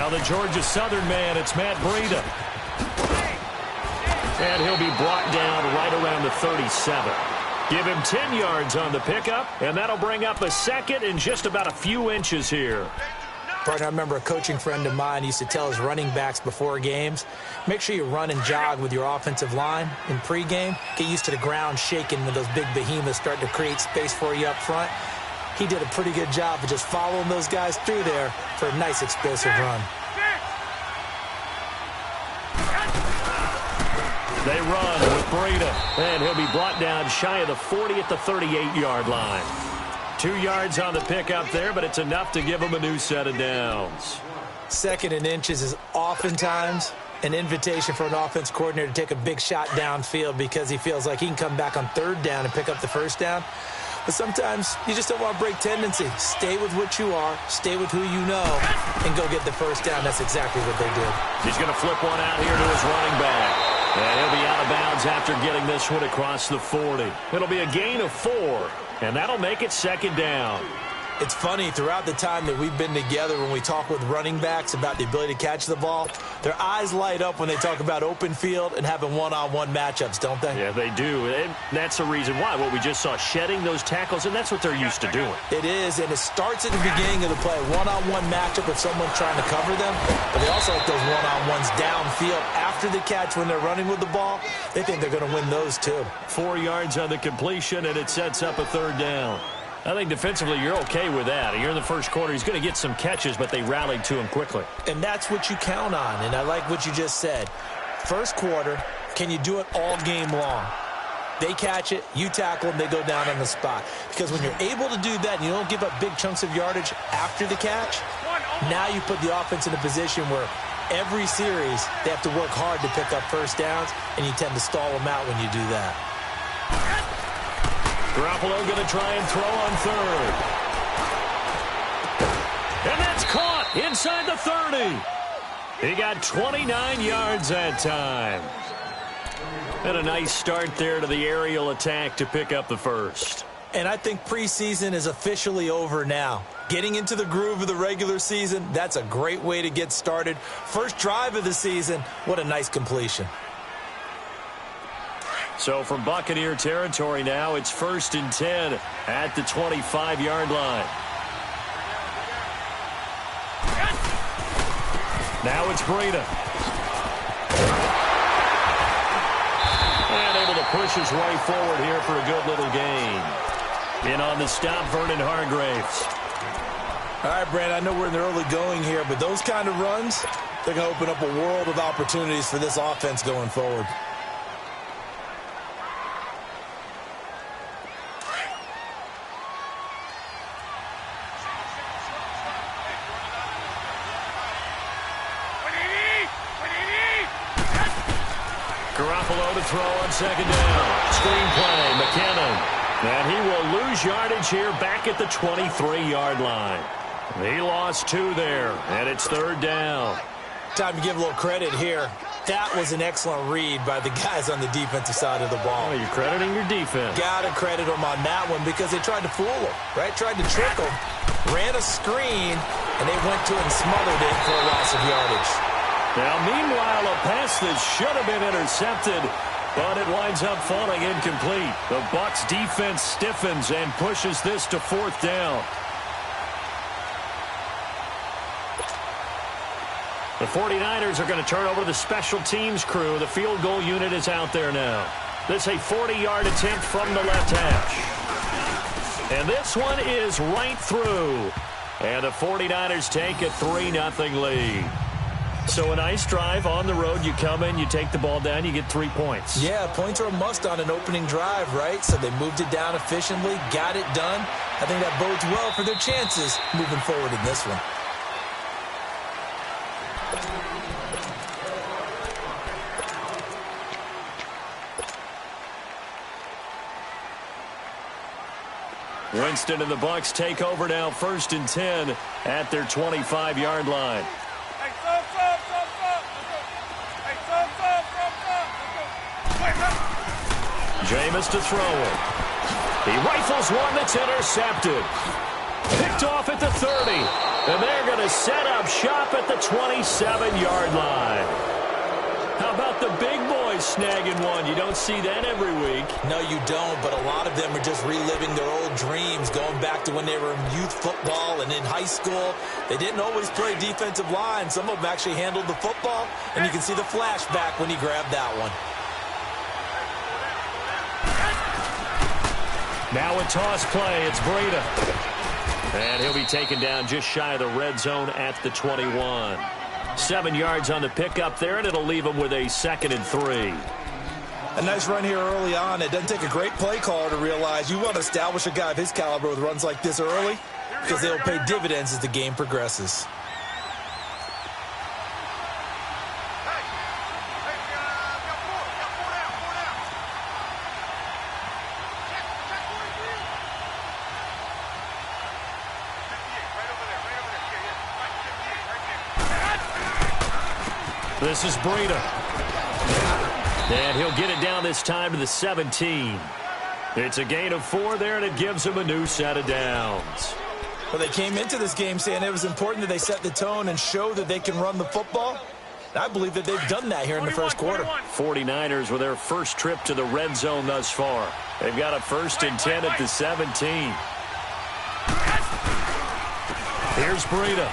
Now the Georgia Southern man, it's Matt Breida. And he'll be brought down right around the 37. Give him 10 yards on the pickup, and that'll bring up a second and just about a few inches here. Partner, I remember a coaching friend of mine used to tell his running backs before games, make sure you run and jog with your offensive line in pregame. Get used to the ground shaking when those big behemoths start to create space for you up front. He did a pretty good job of just following those guys through there for a nice explosive run. They run with Breida, and he'll be brought down shy of the 40 at the 38-yard line. 2 yards on the pickup there, but it's enough to give him a new set of downs. 2nd and inches is oftentimes an invitation for an offense coordinator to take a big shot downfield because he feels like he can come back on 3rd down and pick up the 1st down. But sometimes you just don't want to break tendency. Stay with what you are, stay with who you know, and go get the 1st down. That's exactly what they did. He's going to flip one out here to his running back. And he'll be out of bounds after getting this one across the 40. It'll be a gain of 4. And that'll make it 2nd down. It's funny, throughout the time that we've been together, when we talk with running backs about the ability to catch the ball, their eyes light up when they talk about open field and having one-on-one matchups, don't they? Yeah, they do. And that's the reason why. What we just saw, shedding those tackles, and that's what they're used to doing. It is, and it starts at the beginning of the play. One-on-one matchup with someone trying to cover them, but they also like those one-on-ones downfield after the catch when they're running with the ball. They think they're going to win those, too. 4 yards on the completion, and it sets up a 3rd down. I think defensively you're okay with that. You're in the first quarter. He's going to get some catches, but they rallied to him quickly. And that's what you count on, and I like what you just said. First quarter, can you do it all game long? They catch it, you tackle them, they go down on the spot. Because when you're able to do that and you don't give up big chunks of yardage after the catch, now you put the offense in a position where every series they have to work hard to pick up 1st downs, and you tend to stall them out when you do that. Garoppolo going to try and throw on 3rd. And that's caught inside the 30. He got 29 yards that time. And a nice start there to the aerial attack to pick up the 1st. And I think preseason is officially over now. Getting into the groove of the regular season, that's a great way to get started. First drive of the season, what a nice completion. So from Buccaneer territory now, it's 1st and 10 at the 25-yard line. Now it's Breida. And able to push his way forward here for a good little gain. In on the stop, Vernon Hargreaves. All right, Brand, I know we're in the early going here, but those kind of runs, they're going to open up a world of opportunities for this offense going forward. Garoppolo to throw on 2nd down. Screen play, McKinnon. And he will lose yardage here back at the 23-yard line. He lost 2 there, and it's 3rd down. Time to give a little credit here. That was an excellent read by the guys on the defensive side of the ball. Oh, you're crediting your defense. Got to credit them on that one because they tried to fool him, right? Tried to trick him, ran a screen, and they went to it and smothered it for a loss of yardage. Now, meanwhile, a pass that should have been intercepted, but it winds up falling incomplete. The Bucs defense stiffens and pushes this to 4th down. The 49ers are going to turn over to the special teams crew. The field goal unit is out there now. This is a 40-yard attempt from the left hash. And this one is right through. And the 49ers take a 3-0 lead. So a nice drive on the road. You come in, you take the ball down, you get 3 points. Yeah, points are a must on an opening drive, right? So they moved it down efficiently, got it done. I think that bodes well for their chances moving forward in this one. Winston and the Bucs take over now, 1st and 10 at their 25-yard line. Jameis to throw it. He rifles one that's intercepted. Picked off at the 30. And they're going to set up up shop at the 27-yard line. How about the big boys snagging one? You don't see that every week. No, you don't, but a lot of them are just reliving their old dreams, going back to when they were in youth football and in high school. They didn't always play defensive line. Some of them actually handled the football, and you can see the flashback when he grabbed that one. Now a toss play. It's Breida. And he'll be taken down just shy of the red zone at the 21. 7 yards on the pickup there, and it'll leave him with a 2nd and 3. A nice run here early on. It doesn't take a great play caller to realize you want to establish a guy of his caliber with runs like this early because they'll pay dividends as the game progresses. This is Breida. And he'll get it down this time to the 17. It's a gain of 4 there, and it gives him a new set of downs. Well, they came into this game saying it was important that they set the tone and show that they can run the football. I believe that they've done that here in the first quarter. 49ers with their first trip to the red zone thus far. They've got a 1st and 10 at the 17. Here's Breida.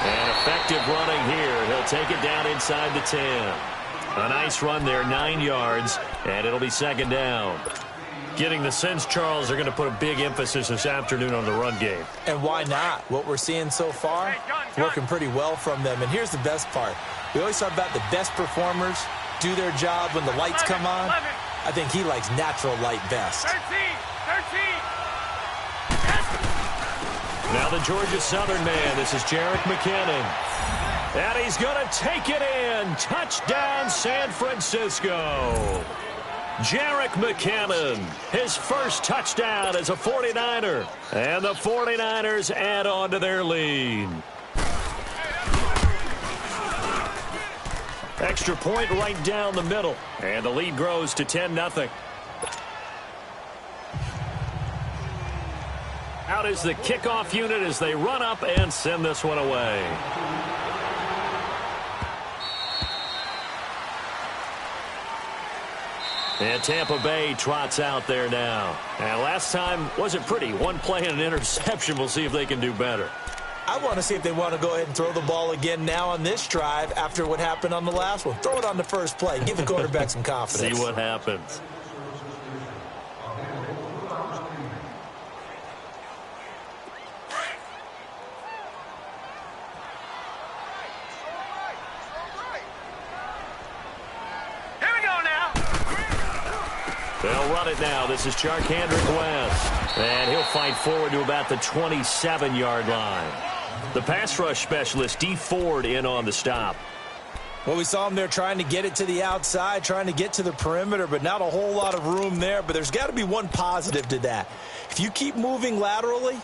And effective running here. He'll take it down inside the 10. A nice run there, 9 yards, and it'll be 2nd down. Getting the sense, Charles, they're going to put a big emphasis this afternoon on the run game. And why not? What we're seeing so far, working pretty well from them. And here's the best part. We always talk about the best performers do their job when the lights come on. I think he likes natural light best. 13. Now the Georgia Southern man. This is Jerick McKinnon. And he's going to take it in. Touchdown, San Francisco. Jerick McKinnon, his first touchdown as a 49er. And the 49ers add on to their lead. Extra point right down the middle. And the lead grows to 10-0. Out is the kickoff unit as they run up and send this one away. And Tampa Bay trots out there now. And last time wasn't pretty. One play and an interception. We'll see if they can do better. I want to see if they want to go ahead and throw the ball again now on this drive after what happened on the last one. Throw it on the first play. Give the quarterback some confidence. See what happens. They'll run it now. This is Charkandrick West. And he'll fight forward to about the 27-yard line. The pass rush specialist, Dee Ford, in on the stop. Well, we saw him there trying to get it to the outside, trying to get to the perimeter, but not a whole lot of room there. But there's got to be one positive to that. If you keep moving laterally,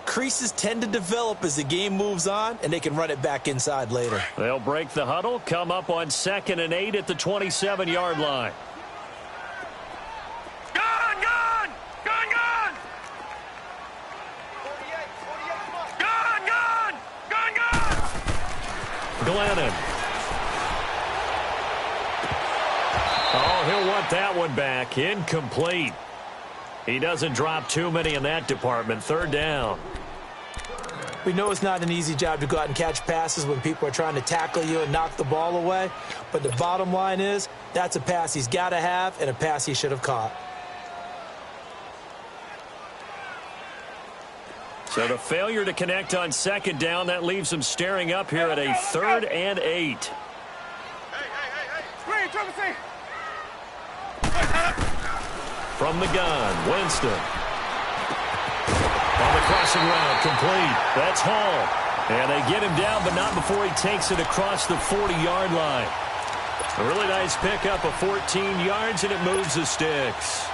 creases tend to develop as the game moves on, and they can run it back inside later. They'll break the huddle, come up on 2nd and 8 at the 27-yard line. Glennon. Oh, he'll want that one back. Incomplete. He doesn't drop too many in that department. 3rd down. We know it's not an easy job to go out and catch passes when people are trying to tackle you and knock the ball away. But the bottom line is that's a pass he's got to have and a pass he should have caught. So the failure to connect on 2nd down, that leaves him staring up here at a 3rd and 8. From the gun, Winston. On the crossing route, complete. That's Hall. And they get him down, but not before he takes it across the 40-yard line. A really nice pickup of 14 yards, and it moves the sticks.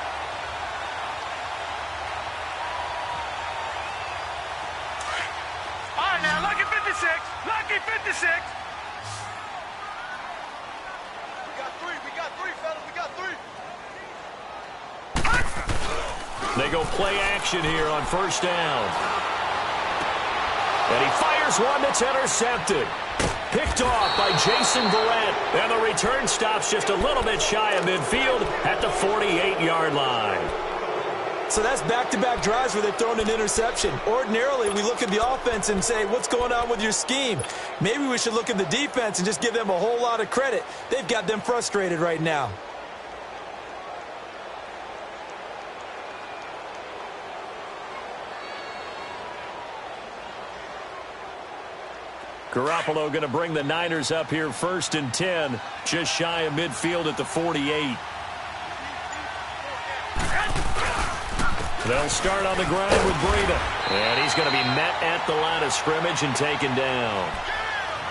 Lucky 56. We got three, fellas. We got three. They go play action here on 1st down. And he fires here's one that's intercepted. Picked off by Jason Verrett. And the return stops just a little bit shy of midfield at the 48-yard line. So that's back-to-back drives where they've thrown an interception. Ordinarily, we look at the offense and say, what's going on with your scheme? Maybe we should look at the defense and just give them a whole lot of credit. They've got them frustrated right now. Garoppolo going to bring the Niners up here 1st and 10, just shy of midfield at the 48. They'll start on the ground with Breida. And he's going to be met at the line of scrimmage and taken down.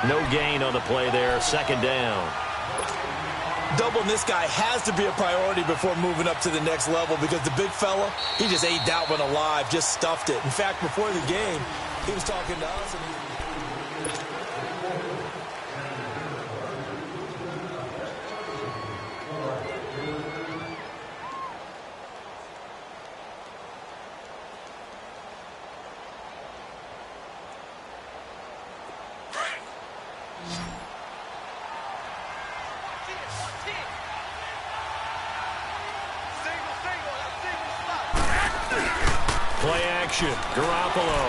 No gain on the play there, 2nd down. Doubling this guy has to be a priority before moving up to the next level because the big fella, he just ate that one alive, just stuffed it. In fact, before the game, he was talking to us and play action, Garoppolo.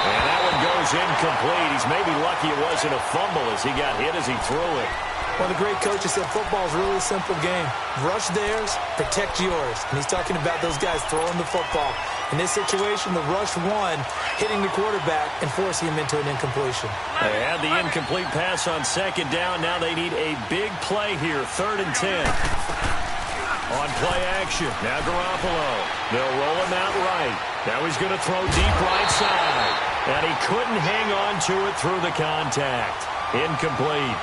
And that one goes incomplete. He's maybe lucky it wasn't a fumble as he got hit as he threw it. One of the great coaches said football is really a simple game. Rush theirs, protect yours. And he's talking about those guys throwing the football. In this situation, the rush won, hitting the quarterback and forcing him into an incompletion. They had the incomplete pass on 2nd down. Now they need a big play here, 3rd and 10. On play action, now Garoppolo. They'll roll him out right. Now he's going to throw deep right side. And he couldn't hang on to it through the contact. Incomplete.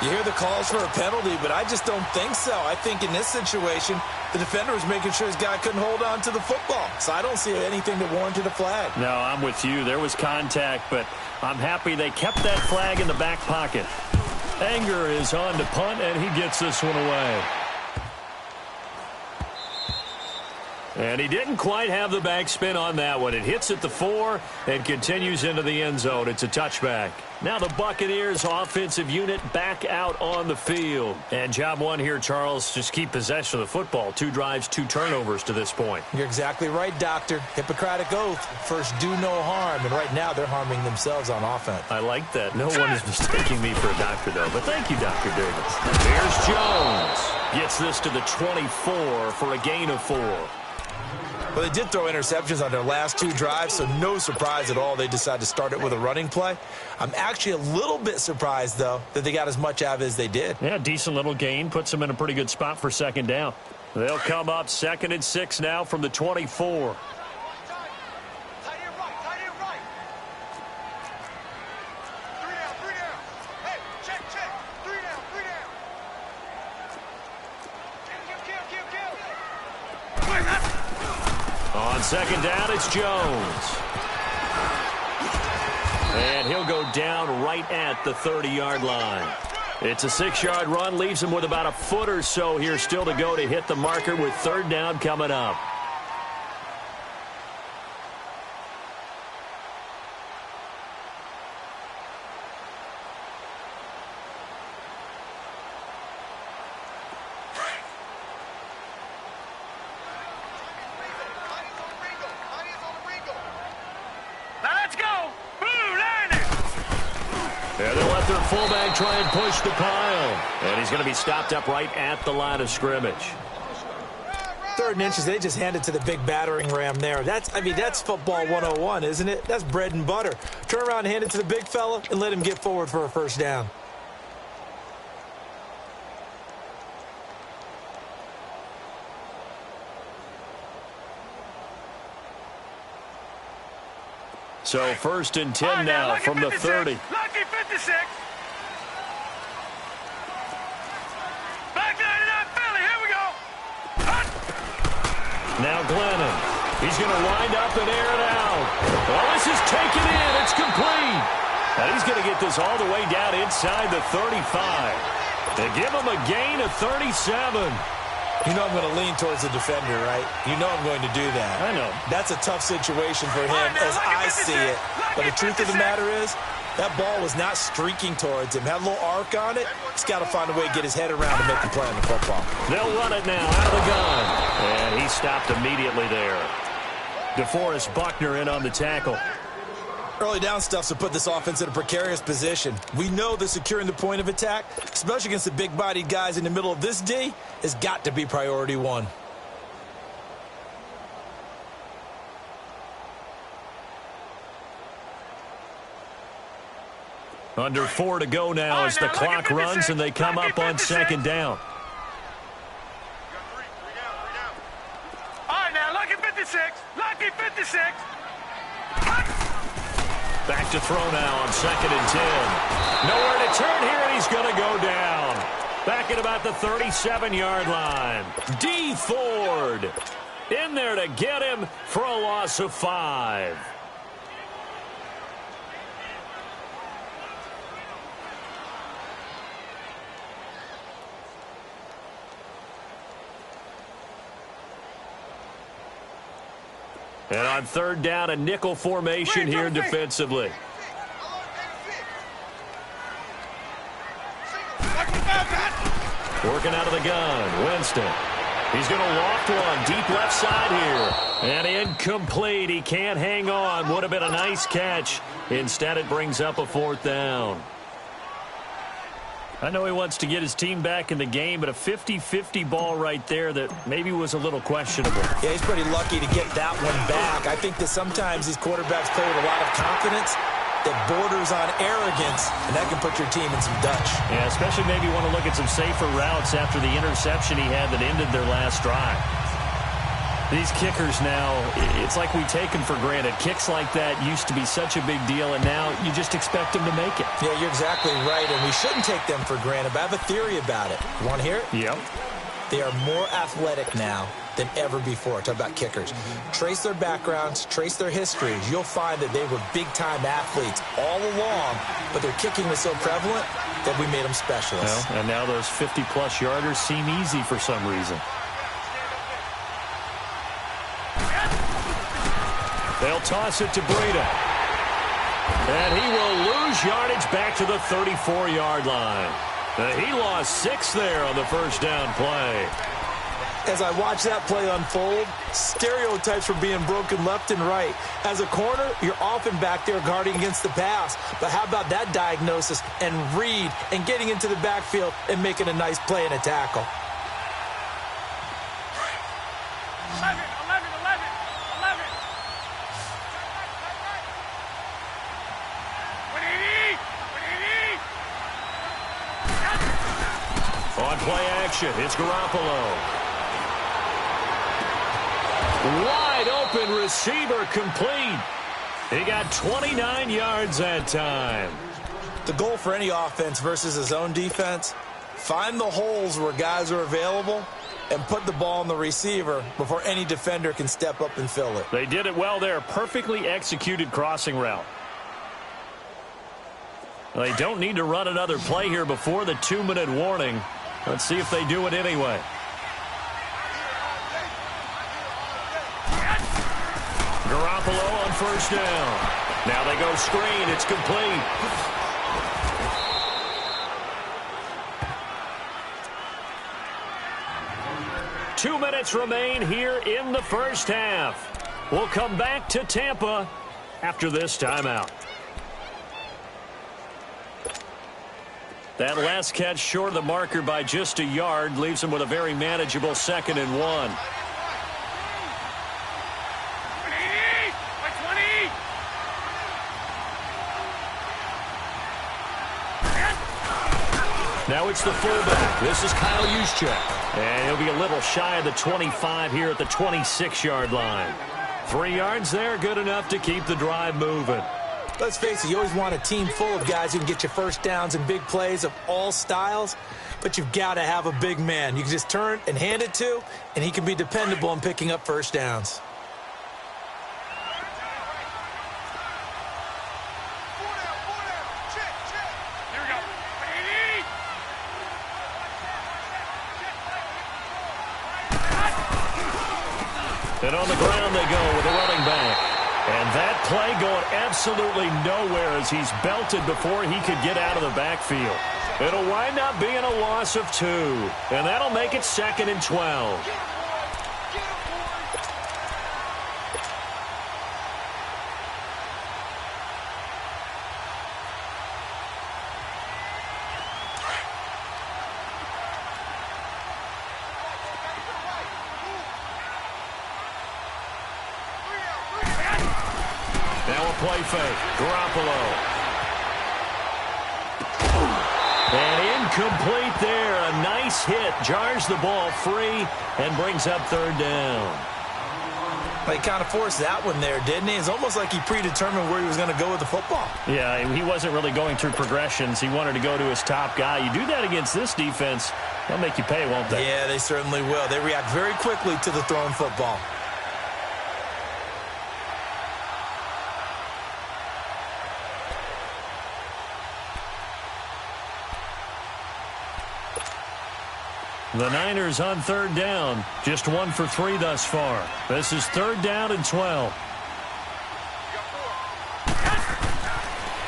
You hear the calls for a penalty, but I just don't think so. I think in this situation, the defender was making sure his guy couldn't hold on to the football. So I don't see anything that warranted a flag. No, I'm with you. There was contact, but I'm happy they kept that flag in the back pocket. Anger is on to punt, and he gets this one away. And he didn't quite have the backspin on that one. It hits at the 4 and continues into the end zone. It's a touchback. Now the Buccaneers offensive unit back out on the field. And job one here, Charles, just keep possession of the football. 2 drives, 2 turnovers to this point. You're exactly right, Doctor. Hippocratic oath. First, do no harm. And right now, they're harming themselves on offense. I like that. No one is mistaking me for a doctor, though. But thank you, Dr. Davis. Here's Jones. Gets this to the 24 for a gain of 4. Well, they did throw interceptions on their last 2 drives, so no surprise at all they decided to start it with a running play. I'm actually a little bit surprised, though, that they got as much out of it as they did. Yeah, decent little gain. Puts them in a pretty good spot for 2nd down. They'll come up 2nd and 6 now from the 24. On 2nd down, it's Jones. And he'll go down right at the 30-yard line. It's a 6-yard run, leaves him with about a foot or so here still to go to hit the marker with 3rd down coming up. Fullback try and push the pile. And he's going to be stopped up right at the line of scrimmage. 3rd and inches, they just handed to the big battering ram there. That's football 101, isn't it? That's bread and butter. Turn around and hand it to the big fella and let him get forward for a 1st down. So 1st and 10 now from the 30. Lucky 56. Back 99 Philly. Here we go. Now Glennon. He's going to wind up and air it out. Well, this is taken in. It's complete. And he's going to get this all the way down inside the 35. They give him a gain of 37. You know I'm going to lean towards the defender, right? You know I'm going to do that. I know. That's a tough situation for him as I see it. But the truth of the matter is, that ball was not streaking towards him. Had a little arc on it. He's got to find a way to get his head around and make the play on the football. They'll run it now out of the gun. And he stopped immediately there. DeForest Buckner in on the tackle. Early down stuff to put this offense in a precarious position. We know that securing the point of attack, especially against the big-bodied guys in the middle of this D, has got to be priority one. Under 4 to go now as the clock runs and they come up on second down. All right, now, lucky 56. Lucky 56. Back to throw now on 2nd and 10. Nowhere to turn here, and he's going to go down. Back at about the 37-yard line. D. Ford in there to get him for a loss of 5. And on 3rd down, a nickel formation here defensively. Working out of the gun, Winston. He's going to loft one deep left side here. And incomplete. He can't hang on. Would have been a nice catch. Instead, it brings up a 4th down. I know he wants to get his team back in the game, but a 50-50 ball right there that maybe was a little questionable. Yeah, he's pretty lucky to get that one back. I think that sometimes these quarterbacks play with a lot of confidence that borders on arrogance, and that can put your team in some Dutch. Yeah, especially maybe want to look at some safer routes after the interception he had that ended their last drive. These kickers now, it's like we take them for granted. Kicks like that used to be such a big deal, and now you just expect them to make it. Yeah, you're exactly right, and we shouldn't take them for granted, but I have a theory about it. You want to hear it? Yep. They are more athletic now than ever before. Talk about kickers. Trace their backgrounds, trace their histories. You'll find that they were big-time athletes all along, but their kicking was so prevalent that we made them specialists. Well, and now those 50-plus yarders seem easy for some reason. They'll toss it to Breida. And he will lose yardage back to the 34-yard line. He lost 6 there on the first down play. As I watch that play unfold, stereotypes were being broken left and right. As a corner, you're often back there guarding against the pass. But how about that diagnosis and read and getting into the backfield and making a nice play and a tackle? 11. On play action, it's Garoppolo. Wide open receiver complete. He got 29 yards that time. The goal for any offense versus his own defense, find the holes where guys are available and put the ball on the receiver before any defender can step up and fill it. They did it well there. Perfectly executed crossing route. They don't need to run another play here before the 2-minute warning. Let's see if they do it anyway. Garoppolo on first down. Now they go screen. It's complete. Two minutes remain here in the first half. We'll come back to Tampa after this timeout. That last catch short of the marker by just a yard leaves him with a very manageable 2nd and 1. Now it's the fullback. This is Kyle Juszczyk. And he'll be a little shy of the 25 here at the 26-yard line. 3 yards there, good enough to keep the drive moving. Let's face it, you always want a team full of guys who can get you first downs and big plays of all styles, but you've got to have a big man you can just turn and hand it to, and he can be dependable in picking up first downs. And on the ground they go with a running back. And that play going absolutely nowhere as he's belted before he could get out of the backfield. It'll wind up being a loss of 2. And that'll make it 2nd and 12. Now a play fake. Garoppolo. And incomplete there. A nice hit. Jars the ball free and brings up 3rd down. He kind of forced that one there, didn't he? It's almost like he predetermined where he was going to go with the football. Yeah, he wasn't really going through progressions. He wanted to go to his top guy. You do that against this defense, they'll make you pay, won't they? Yeah, they certainly will. They react very quickly to the thrown football. The Niners on 3rd down. Just 1 for 3 thus far. This is 3rd down and 12.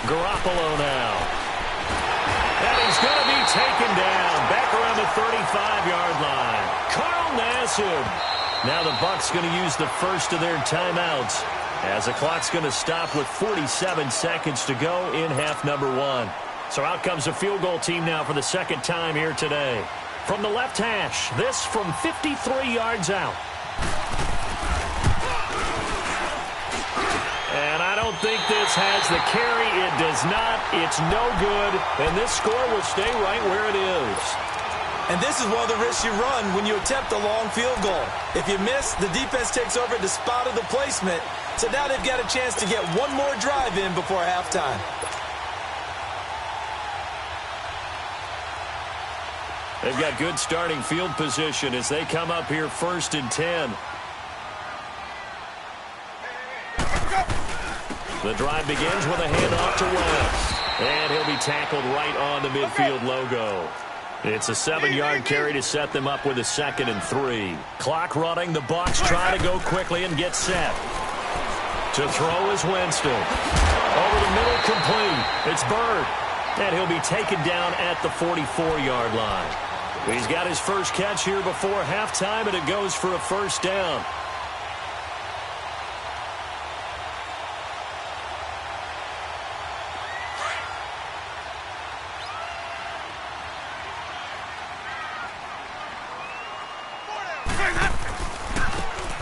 Garoppolo now. And he's going to be taken down. Back around the 35-yard line. Carl Nassib. Now the Bucs going to use the first of their timeouts as the clock's going to stop with 47 seconds to go in half number 1. So out comes the field goal team now for the 2nd time here today. From the left hash, this from 53 yards out. And I don't think this has the carry. It does not. It's no good. And this score will stay right where it is. And this is one of the risks you run when you attempt a long field goal. If you miss, the defense takes over the spot of the placement. So now they've got a chance to get one more drive in before halftime. They've got good starting field position as they come up here 1st and 10. The drive begins with a handoff to West. And he'll be tackled right on the midfield logo. It's a 7-yard carry to set them up with a 2nd and 3. Clock running. The Bucs try to go quickly and get set. To throw is Winston. Over the middle, complete. It's Bird. And he'll be taken down at the 44-yard line. He's got his first catch here before halftime, and it goes for a 1st down.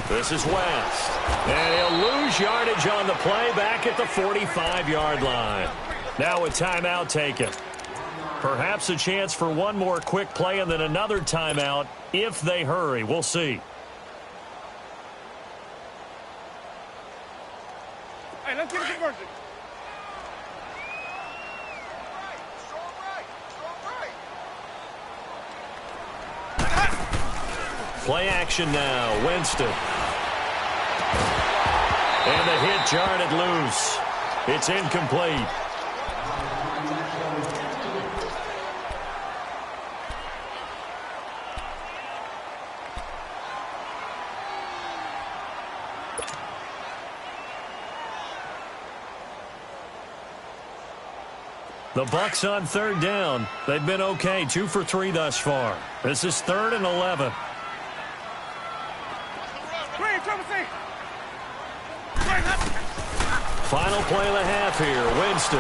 This is West. And he'll lose yardage on the play back at the 45-yard line. Now a timeout taken. Perhaps a chance for one more quick play and then another timeout if they hurry. We'll see. Hey, let's get a conversion. Play action now. Winston. And the hit jarred it loose. It's incomplete. The Bucs on 3rd down. They've been okay, 2 for 3 thus far. This is 3rd and 11. Final play of the half here. Winston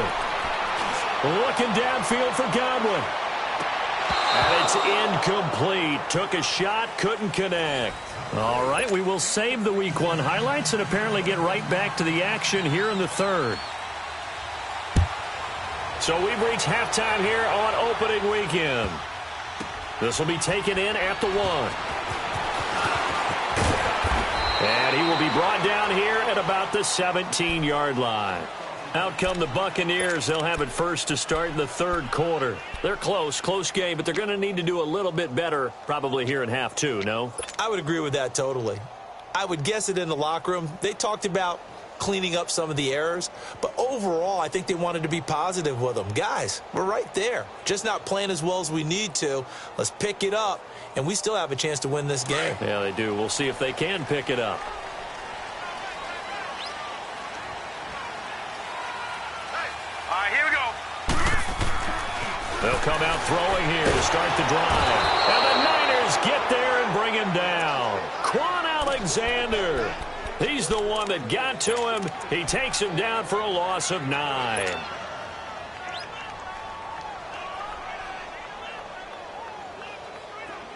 looking downfield for Godwin. And it's incomplete. Took a shot, couldn't connect. All right, we will save the Week 1 highlights and apparently get right back to the action here in the 3rd. So we've reached halftime here on opening weekend. This will be taken in at the 1. And he will be brought down here at about the 17-yard line. Out come the Buccaneers. They'll have it first to start the 3rd quarter. They're close game, but they're going to need to do a little bit better probably here in half 2, no? I would agree with that totally. I would guess it in the locker room. They talked about cleaning up some of the errors. But overall, I think they wanted to be positive with them. Guys, we're right there. Just not playing as well as we need to. Let's pick it up, and we still have a chance to win this game. Yeah, they do. We'll see if they can pick it up. All right, here we go. They'll come out throwing here to start the drive. And the Niners get there and bring him down. Quan Alexander. He's the one that got to him. He takes him down for a loss of 9.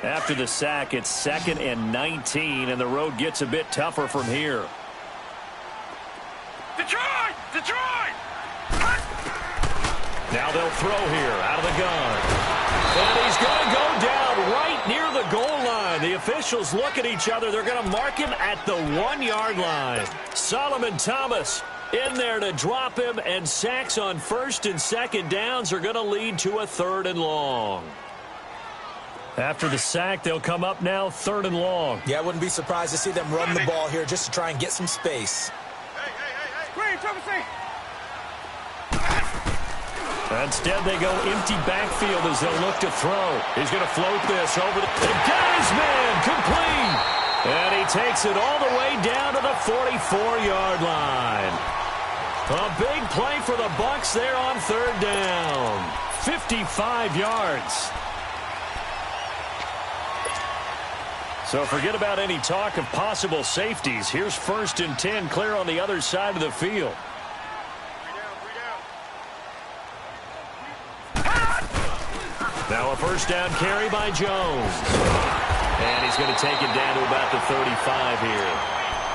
After the sack, it's 2nd and 19, and the road gets a bit tougher from here. Detroit! Detroit! Now they'll throw here out of the gun. And he's going to go down right near the goal line. The officials look at each other. They're going to mark him at the 1-yard line. Solomon Thomas in there to drop him, and sacks on 1st and 2nd downs are going to lead to a 3rd and long. After the sack, they'll come up now 3rd and long. Yeah, I wouldn't be surprised to see them run the ball here just to try and get some space. Screen, triple C. Instead, they go empty backfield as they'll look to throw. He's going to float this over the... Got his man complete! And he takes it all the way down to the 44-yard line. A big play for the Bucs there on 3rd down. 55 yards. So forget about any talk of possible safeties. Here's 1st and 10 clear on the other side of the field. Now a 1st down carry by Jones. And he's going to take it down to about the 35 here.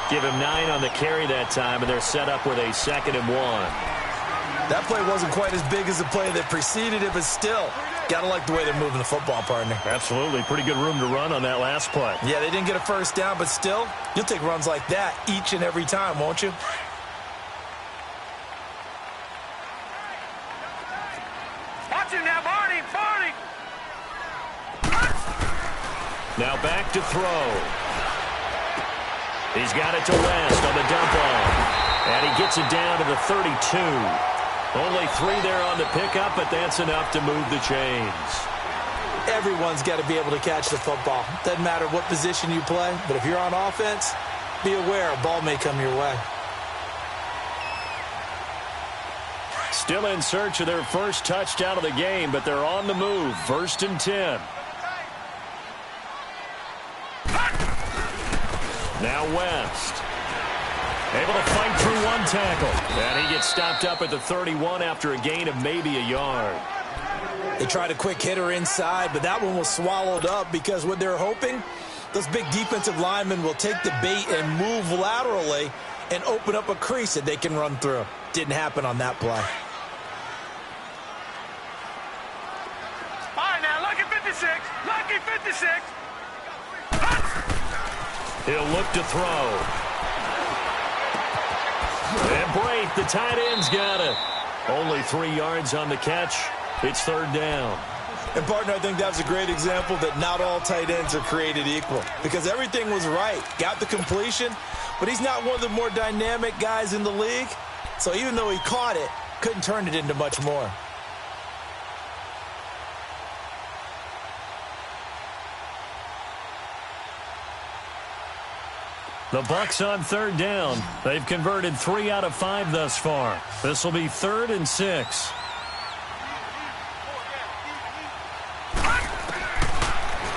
Give him 9 on the carry that time, and they're set up with a 2nd and 1. That play wasn't quite as big as the play that preceded it, but still, got to like the way they're moving the football, partner. Absolutely. Pretty good room to run on that last play. Yeah, they didn't get a 1st down, but still, you'll take runs like that each and every time, won't you? Watch him now, Barney. Barney. Now back to throw. He's got it to West on the dump off. And he gets it down to the 32. Only 3 there on the pickup, but that's enough to move the chains. Everyone's got to be able to catch the football. Doesn't matter what position you play, but if you're on offense, be aware a ball may come your way. Still in search of their first touchdown of the game, but they're on the move. 1st and 10. Now West. Able to fight through one tackle. And he gets stopped up at the 31 after a gain of maybe a yard. They tried a quick hitter inside, but that one was swallowed up because what they're hoping, those big defensive linemen will take the bait and move laterally and open up a crease that they can run through. Didn't happen on that play. All right, now, lucky 56. Lucky 56. He'll look to throw. And Brate, the tight end's got it. Only 3 yards on the catch. It's 3rd down. And, partner, I think that's a great example that not all tight ends are created equal because everything was right. Got the completion, but he's not one of the more dynamic guys in the league. So even though he caught it, couldn't turn it into much more. The Bucs on 3rd down. They've converted 3 out of 5 thus far. This will be 3rd and 6.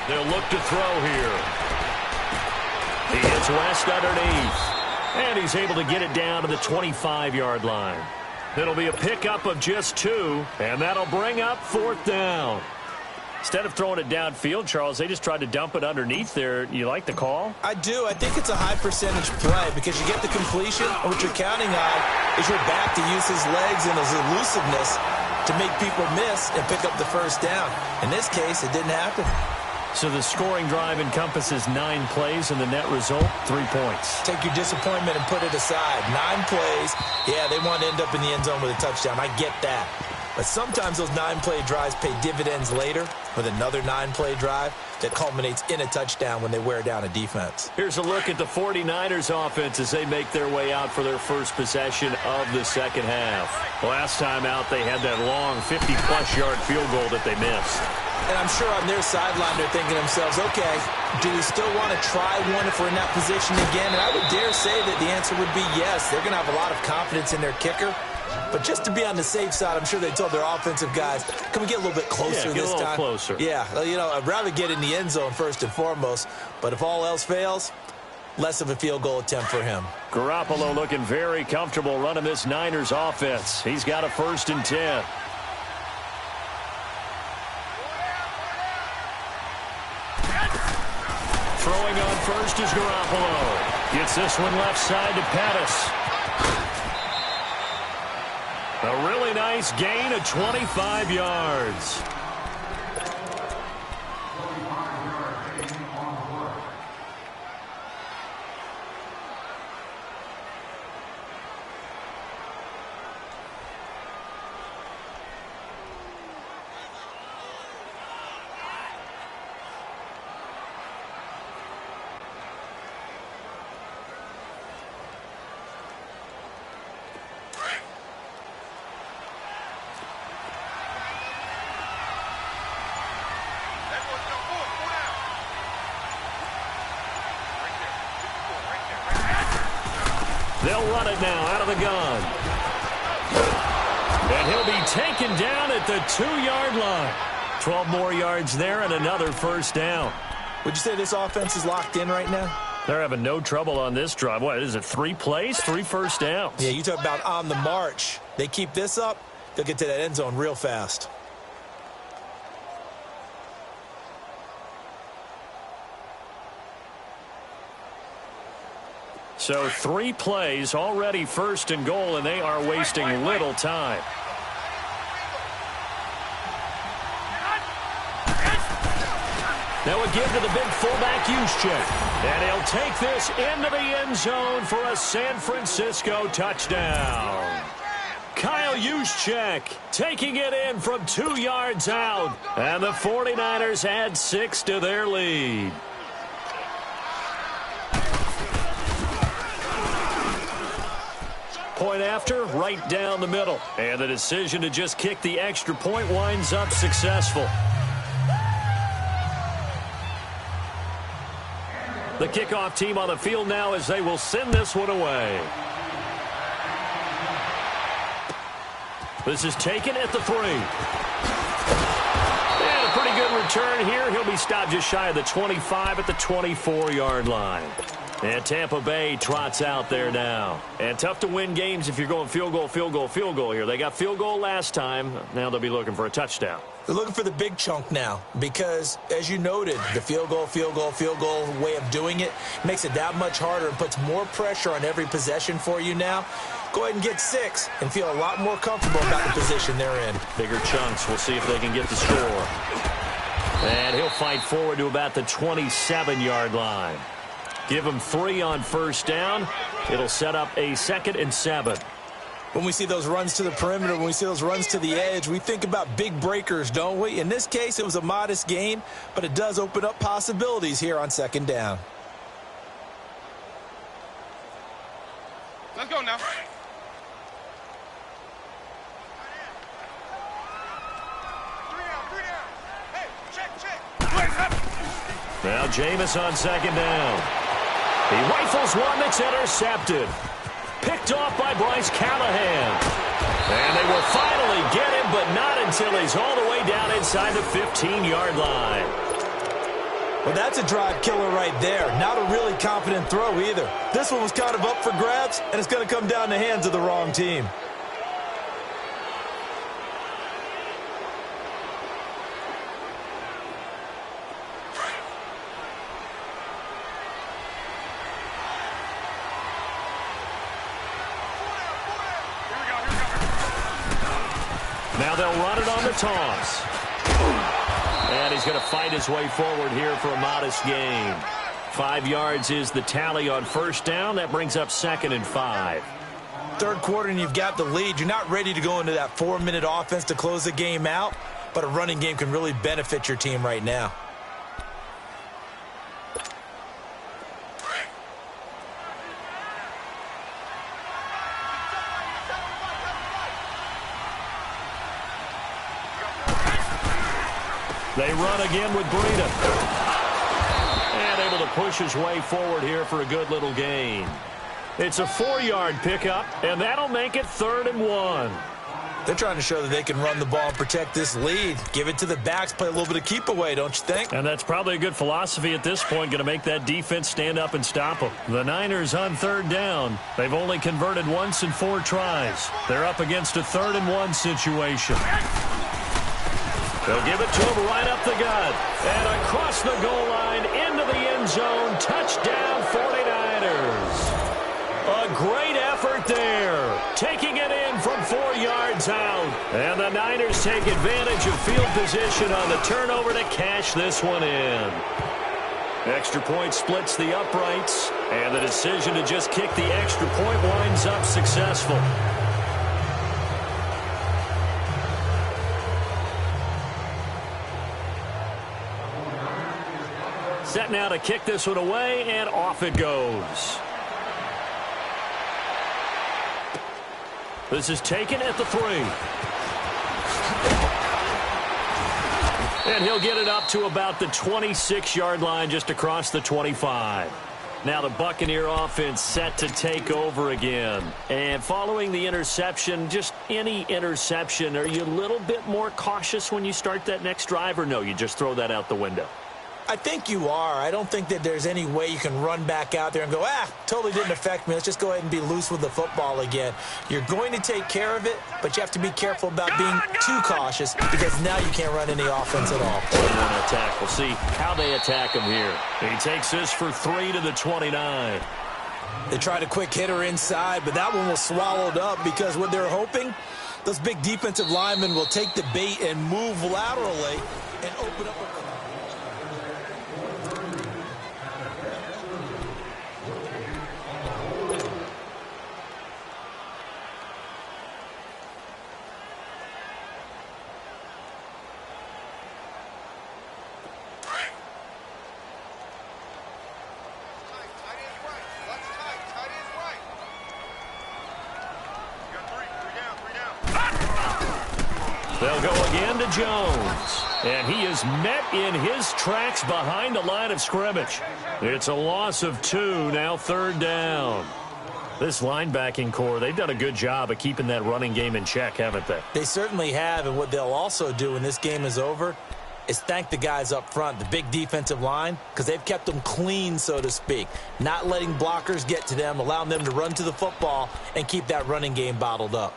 They'll look to throw here. He hits West underneath. And he's able to get it down to the 25-yard line. It'll be a pickup of just 2, and that'll bring up 4th down. Instead of throwing it downfield, Charles, they just tried to dump it underneath there. You like the call? I do. I think it's a high percentage play because you get the completion, and what you're counting on is your back to use his legs and his elusiveness to make people miss and pick up the 1st down. In this case, it didn't happen. So the scoring drive encompasses 9 plays, and the net result, 3 points. Take your disappointment and put it aside. 9 plays. Yeah, they want to end up in the end zone with a touchdown. I get that. But sometimes those 9-play drives pay dividends later with another 9-play drive that culminates in a touchdown when they wear down a defense. Here's a look at the 49ers offense as they make their way out for their first possession of the second half. Last time out, they had that long 50-plus yard field goal that they missed. And I'm sure on their sideline they're thinking to themselves, okay, do we still want to try one if we're in that position again? And I would dare say that the answer would be yes. They're going to have a lot of confidence in their kicker. But just to be on the safe side, I'm sure they told their offensive guys, can we get a little bit closer this time? Yeah, get a little closer. Yeah, you know, I'd rather get in the end zone first and foremost. But if all else fails, less of a field goal attempt for him. Garoppolo looking very comfortable running this Niners offense. He's got a 1st and 10. Throwing on first is Garoppolo. Gets this one left side to Pettis. A really nice gain of 25 yards. They'll run it now out of the gun. And he'll be taken down at the 2-yard line. 12 more yards there and another 1st down. Would you say this offense is locked in right now? They're having no trouble on this drive. What is it, 3 plays, 3 1st downs? Yeah, you talk about on the march. They keep this up, they'll get to that end zone real fast. So 3 plays, already 1st and goal, and they are wasting little time. Now a give to the big fullback Juszczyk. And he'll take this into the end zone for a San Francisco touchdown. Kyle Juszczyk taking it in from 2 yards out. And the 49ers add 6 to their lead. Point after, right down the middle. And the decision to just kick the extra point winds up successful. The kickoff team on the field now as they will send this one away. This is taken at the 3. And a pretty good return here. He'll be stopped just shy of the 25 at the 24-yard line. And Tampa Bay trots out there now. And tough to win games if you're going field goal, field goal, field goal here. They got field goal last time. Now they'll be looking for a touchdown. They're looking for the big chunk now because, as you noted, the field goal way of doing it makes it that much harder and puts more pressure on every possession for you now. Go ahead and get 6 and feel a lot more comfortable about the position they're in. Bigger chunks. We'll see if they can get the score. And he'll fight forward to about the 27-yard line. Give him 3 on 1st down. It'll set up a 2nd and 7. When we see those runs to the perimeter, when we see those runs to the edge, we think about big breakers, don't we? In this case, it was a modest gain, but it does open up possibilities here on 2nd down. Let's go now. Hey, check. Now Jameis on 2nd down. He rifles one that's intercepted. Picked off by Bryce Callahan. And they will finally get him, but not until he's all the way down inside the 15-yard line. Well, that's a drive killer right there. Not a really confident throw either. This one was kind of up for grabs, and it's going to come down the hands of the wrong team. Now they'll run it on the toss. And he's going to fight his way forward here for a modest gain. 5 yards is the tally on 1st down. That brings up 2nd and 5. Third quarter and you've got the lead. You're not ready to go into that 4-minute offense to close the game out, but a running game can really benefit your team right now. They run again with Breida. And able to push his way forward here for a good little gain. It's a 4-yard pickup, and that'll make it 3rd and 1. They're trying to show that they can run the ball and protect this lead. Give it to the backs, play a little bit of keep away, don't you think? And that's probably a good philosophy at this point, going to make that defense stand up and stop them. The Niners on 3rd down. They've only converted once in 4 tries. They're up against a 3rd and 1 situation. They'll give it to him right up the gut. And across the goal line, into the end zone. Touchdown, 49ers. A great effort there. Taking it in from 4 yards out. And the Niners take advantage of field position on the turnover to cash this one in. Extra point splits the uprights. And the decision to just kick the extra point winds up successful. Set now to kick this one away, and off it goes. This is taken at the 3. And he'll get it up to about the 26-yard line, just across the 25. Now the Buccaneer offense set to take over again. And following the interception, just any interception, are you a little bit more cautious when you start that next drive, or no, you just throw that out the window? I think you are. I don't think that there's any way you can run back out there and go, totally didn't affect me. Let's just go ahead and be loose with the football again. You're going to take care of it, but you have to be careful about being too cautious because now you can't run any offense at all. Attack. We'll see how they attack him here. He takes this for 3 to the 29. They tried a quick hitter inside, but that one was swallowed up because what they're hoping, those big defensive linemen will take the bait and move laterally and open up a... They'll go again to Jones. And he is met in his tracks behind the line of scrimmage. It's a loss of 2, now 3rd down. This linebacking core, they've done a good job of keeping that running game in check, haven't they? They certainly have, and what they'll also do when this game is over is thank the guys up front, the big defensive line, because they've kept them clean, so to speak. Not letting blockers get to them, allowing them to run to the football and keep that running game bottled up.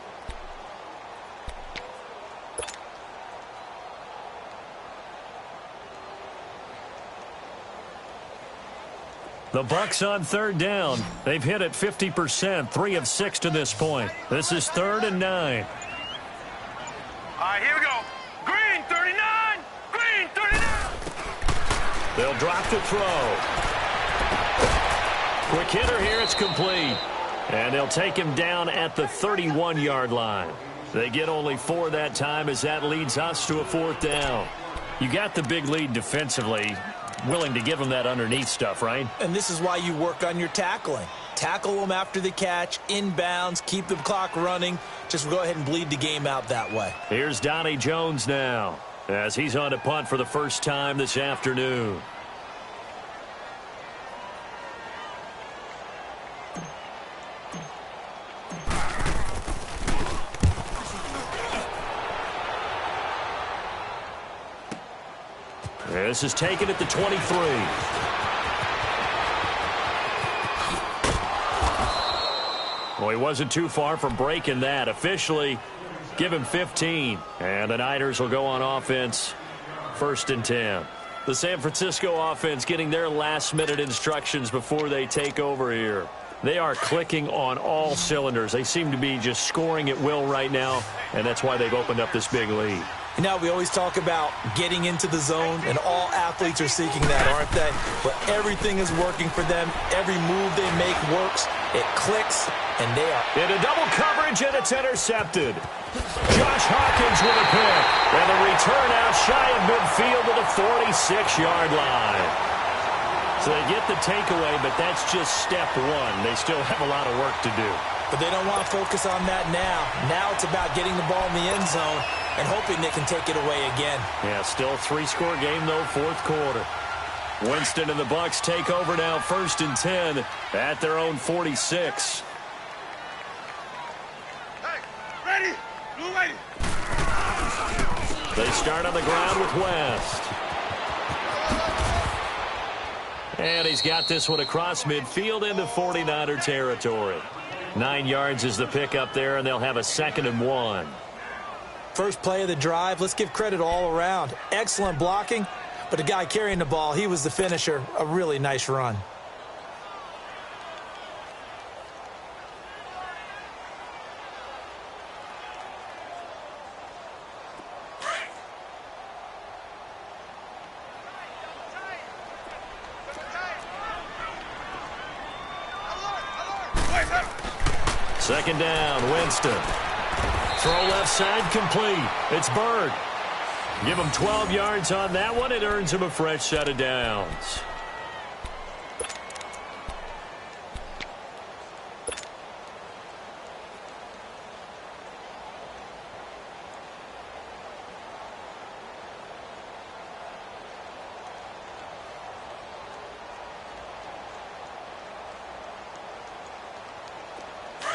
The Bucs on 3rd down. They've hit it 50%, 3 of 6 to this point. This is 3rd and 9. All right, here we go. Green, 39. Green, 39. They'll drop the throw. Quick hitter here. It's complete. And they'll take him down at the 31-yard line. They get only 4 that time as that leads us to a 4th down. You got the big lead defensively. Willing to give them that underneath stuff, right? And this is why you work on your tackling. Tackle them after the catch, inbounds, keep the clock running. Just go ahead and bleed the game out that way. Here's Donnie Jones now as he's on to punt for the first time this afternoon. This is taken at the 23. Well, he wasn't too far from breaking that. Officially, give him 15. And the Niners will go on offense, 1st and 10. The San Francisco offense getting their last-minute instructions before they take over here. They are clicking on all cylinders. They seem to be just scoring at will right now, and that's why they've opened up this big lead. You know, we always talk about getting into the zone, and all athletes are seeking that, aren't they? But everything is working for them. Every move they make works. It clicks, and they are into double coverage, and it's intercepted. Josh Hawkins with a pick. And the return out shy of midfield to the 46-yard line. So they get the takeaway, but that's just step one. They still have a lot of work to do. But they don't want to focus on that now. Now it's about getting the ball in the end zone and hoping they can take it away again. Yeah, still a 3-score game, though, fourth quarter. Winston and the Bucs take over now, 1st and 10 at their own 46. Hey, ready? Blue lady. They start on the ground with West. And he's got this one across midfield into 49er territory. 9 yards is the pickup there, and they'll have a 2nd and 1. First play of the drive, let's give credit all around. Excellent blocking, but the guy carrying the ball, he was the finisher. A really nice run. Second down, Winston. Throw left side complete. It's Bird. Give him 12 yards on that one. It earns him a fresh set of downs.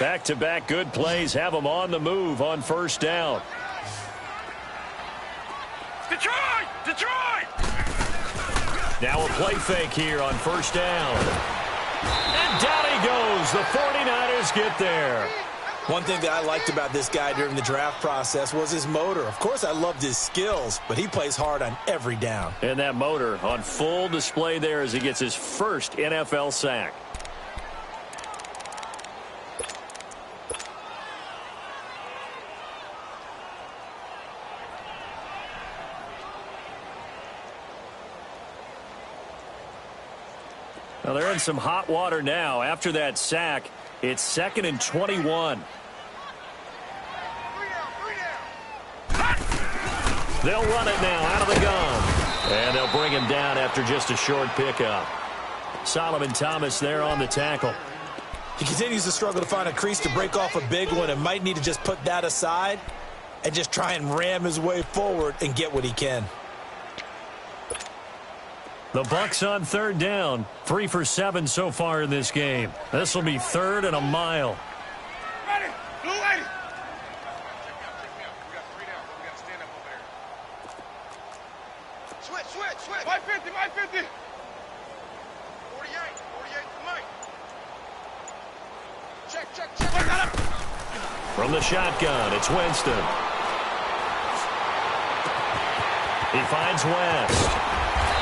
Back-to-back good plays have them on the move on first down. Detroit! Detroit! Now a play fake here on first down. And down he goes. The 49ers get there. One thing that I liked about this guy during the draft process was his motor. Of course, I loved his skills, but he plays hard on every down. And that motor on full display there as he gets his first NFL sack. Well, they're in some hot water now. After that sack, it's 2nd and 21. They'll run it now out of the gun. And they'll bring him down after just a short pickup. Solomon Thomas there on the tackle. He continues to struggle to find a crease to break off a big one and might need to just put that aside and just try and ram his way forward and get what he can. The Bucs on third down. 3 for 7 so far in this game. This will be 3rd and a mile. Ready? Blue lady. Switch. 550, 550. 48 to Mike. Check. From the shotgun, it's Winston. He finds West.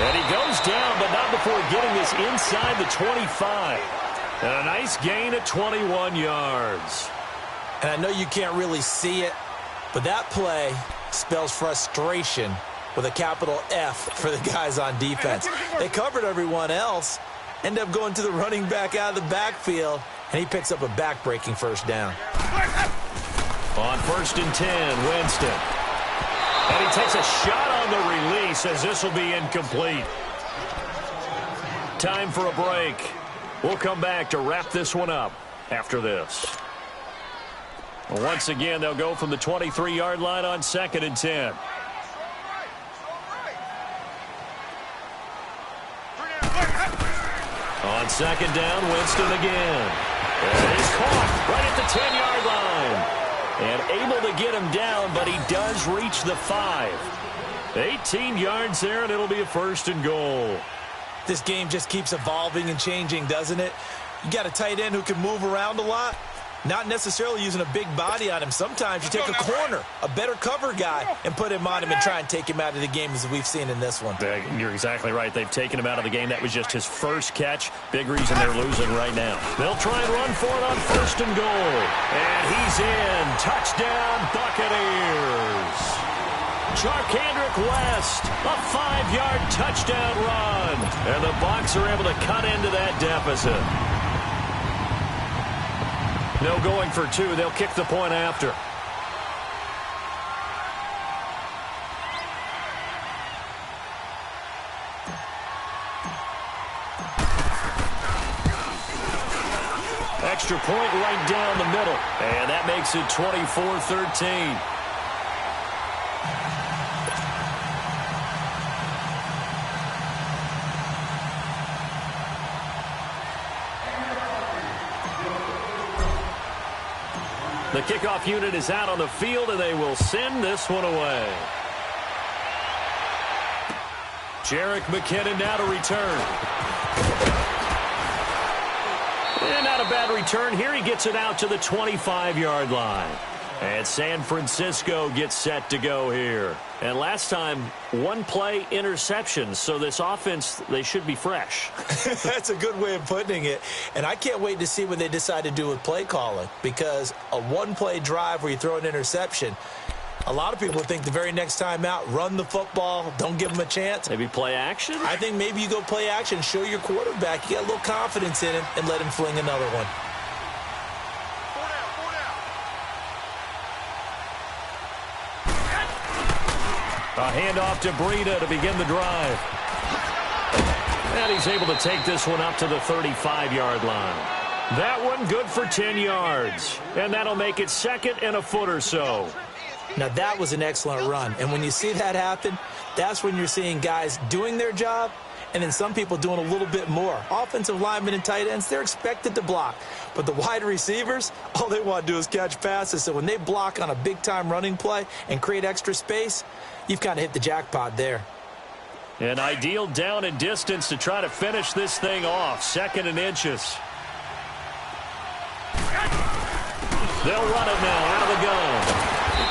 And he goes down, but not before getting this inside the 25. And a nice gain at 21 yards. And I know you can't really see it, but that play spells frustration with a capital F for the guys on defense. They covered everyone else, end up going to the running back out of the backfield, and he picks up a back-breaking first down. On 1st and 10, Winston. And he takes a shot on the release as this will be incomplete. Time for a break. We'll come back to wrap this one up after this. Once again, they'll go from the 23-yard line on 2nd and 10. On 2nd down, Winston again. And he's caught right at the 10-yard line. And able to get him down, but he does reach the 5. 18 yards there, and it'll be a 1st and goal. This game just keeps evolving and changing, doesn't it? You got a tight end who can move around a lot, not necessarily using a big body on him. Sometimes you take a corner, a better cover guy, and put him on him and try and take him out of the game, as we've seen in this one. You're exactly right. They've taken him out of the game. That was just his first catch. Big reason they're losing right now. They'll try and run for it on 1st and goal. And he's in. Touchdown, Buccaneers. Charkandrick West, a 5-yard touchdown run. And the Bucs are able to cut into that deficit. No going for two. They'll kick the point after. Extra point right down the middle. And that makes it 24-13. The kickoff unit is out on the field, and they will send this one away. Jerick McKinnon now to return. And not a bad return here. He gets it out to the 25-yard line. And San Francisco gets set to go here. And last time, one-play interception. So this offense, they should be fresh. That's a good way of putting it. And I can't wait to see what they decide to do with play calling. Because a one-play drive where you throw an interception, a lot of people think the very next time out, run the football, don't give them a chance. Maybe play action? I think maybe you go play action, show your quarterback, you get a little confidence in him, and let him fling another one. A handoff to Breida to begin the drive. And he's able to take this one up to the 35-yard line. That one good for 10 yards. And that'll make it second and a foot or so. Now, that was an excellent run. And when you see that happen, that's when you're seeing guys doing their job and then some people doing a little bit more. Offensive linemen and tight ends, they're expected to block. But the wide receivers, all they want to do is catch passes. So when they block on a big-time running play and create extra space, you've kind of hit the jackpot there. An ideal down and distance to try to finish this thing off. 2nd and inches. They'll run it now out of the gun.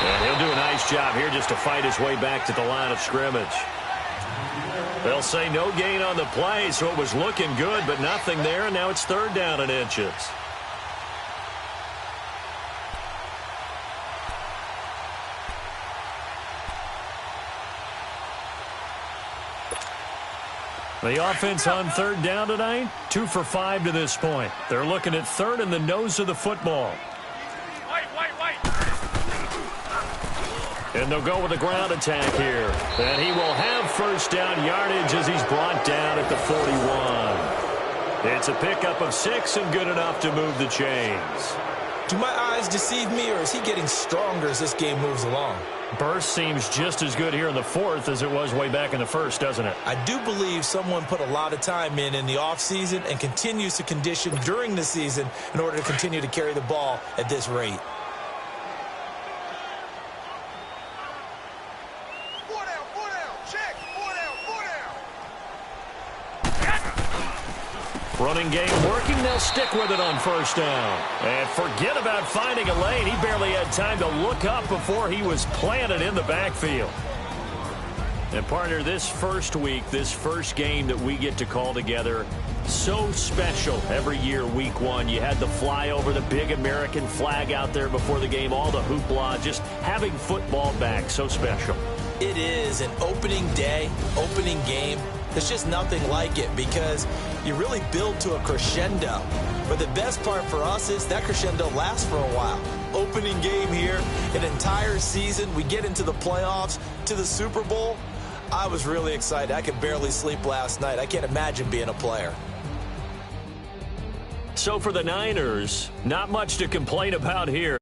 And he'll do a nice job here just to fight his way back to the line of scrimmage. They'll say no gain on the play, so it was looking good, but nothing there, and now it's 3rd down and inches. The offense on 3rd down tonight, 2 for 5 to this point. They're looking at 3rd in the nose of the football. And they'll go with a ground attack here. And he will have 1st down yardage as he's brought down at the 41. It's a pickup of 6 and good enough to move the chains. Do my eyes deceive me, or is he getting stronger as this game moves along? Burst seems just as good here in the 4th as it was way back in the 1st, doesn't it? I do believe someone put a lot of time in the offseason and continues to condition during the season in order to continue to carry the ball at this rate. Running game working. They'll stick with it on 1st down. And forget about finding a lane. He barely had time to look up before he was planted in the backfield. And, partner, this first week, this first game that we get to call together, so special every year, week 1. You had the flyover, the big American flag out there before the game, all the hoopla, just having football back, so special. It is an opening day, opening game. There's just nothing like it because you really build to a crescendo. But the best part for us is that crescendo lasts for a while. Opening game here, an entire season. We get into the playoffs, to the Super Bowl. I was really excited. I could barely sleep last night. I can't imagine being a player. So for the Niners, not much to complain about here.